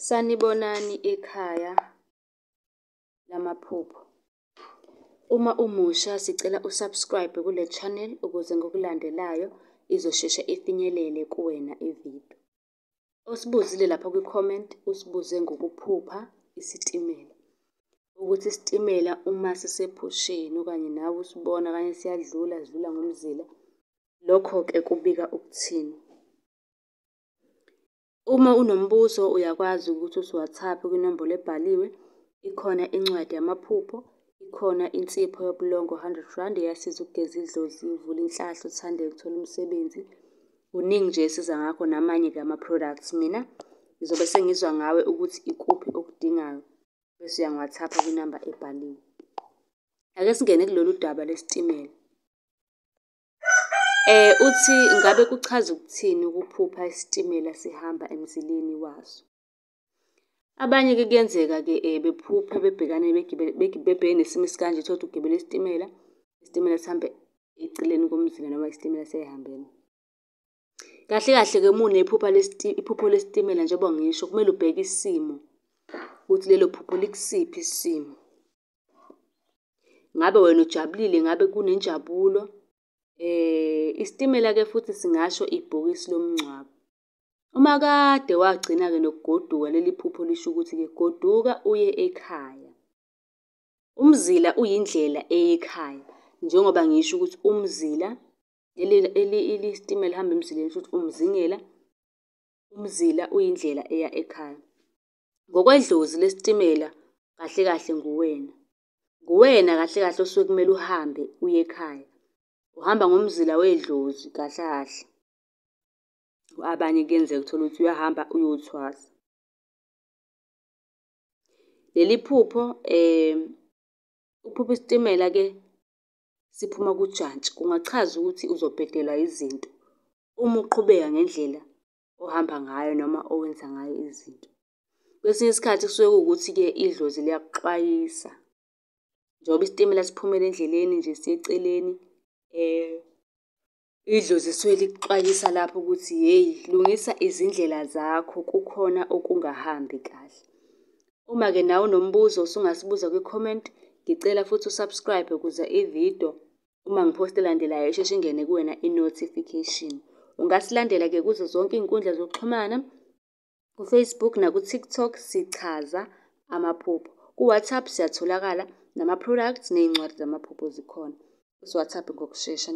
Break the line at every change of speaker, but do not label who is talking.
Sanibonani ekhaya lamaphupho. Uma umusha sicela usubscribe kule channel ukuze ngokulandelayo izosheshe ifinyelele kuwena ividiyo. Osibuzile lapha kwi-comment usibuze ngokuphupha isitimela. Ukuthi isitimela uma sisephusheni okanye nawe usibona okanye siyadlula sidlula ngomzila, lokho-ke kubika ukuthini? Uma unombuzo uyakwazi ukuthi usiWhatsApp kwinombolo ebhaliwe. Ikhona incwadi yamaphupho, ikhona insipho yobulongo 100 Rand eyasiza ukugeza idlozi, uvule inhlahla, uthandeke, uthole umsebenzi. Kuningi nje esiza ngakho namanye-ke ama-products. Mina ngizobe sengizwa ngawe ukuthi ikuphi okudingayo bese uyangi-WhatsApp kwinamba ebhaliwe. Ake singene kulolu daba lesitimela. Uthi ngabe kuchaza ukuthini ukuphupha isitimela sihamba emzileni waso? Abanye-ke kuyenzeka-ke bephuphe bebhekene nesimo esikanje, uthole ukuthi ugibele isitimela, isitimela sihambe eceleni komzila noma isitimela sey'hambene. Kahle kahle-ke uma unephupho lesitimela njengoba ngisho, kumele ubheke isimo ukuthi lelo phupho likusiphi isimo. Ngabe wena ujabulile, ngabe kunenjabulo? Isitimela-ke futhi singasho ibhokisi lomngcwabo. Uma kade wagcina-ke nokugoduka, leli phupho lisho ukuthi-ke goduka uye ekhaya. Umzila uyindlela eya ekhaya, njengoba ngisho ukuthi umzila, isitimela lihamba emzileni kusho ukuthi umzingela, umzila uyindlela eya ekhaya. Ngokwedlozi lesitimela kahle kahle nguwena. Nguwena kahle kahle osuke kumele uhambe uye ekhaya. Uhamba ngomzila wedlozi kahle kahle. Abanye kuyenzeka uthole ukuthi uyahamba uyothwasa. Leli phupho, ukuphupha isitimela-ke siphuma kujantshi. Kungachaza ukuthi uzobhedelwa izinto uma uqhubeka ngendlela ohamba ngayo noma owenza ngayo izinto. Kwesinye isikhathi kusuke kuwukuthi-ke idlozi liyakuxwayisa. Njengoba isitimela siphumela endleleni nje siya eceleni, idlozi lisuke likuxwayisa lapho ukuthi hheyi, lungisa izindlela zakho, kukhona okungahambi kahle. Uma-ke nawe unombuzo usungasibuza kwi-comment. Ngicela futhi usubscribe ukuze ividiyo uma ngiphosta elandelayo isheshe ingene kuwena i-notification. Ungasilandela-ke kuzo zonke iy'nkundla zokuxhumana, ku-Facebook naku-TikTok sichaza amaphupho. Ku-WhatsApp siyatholakala nama-products ney'ncwadi zamaphupho zikhona. UsiWhatsApp ngokushesha .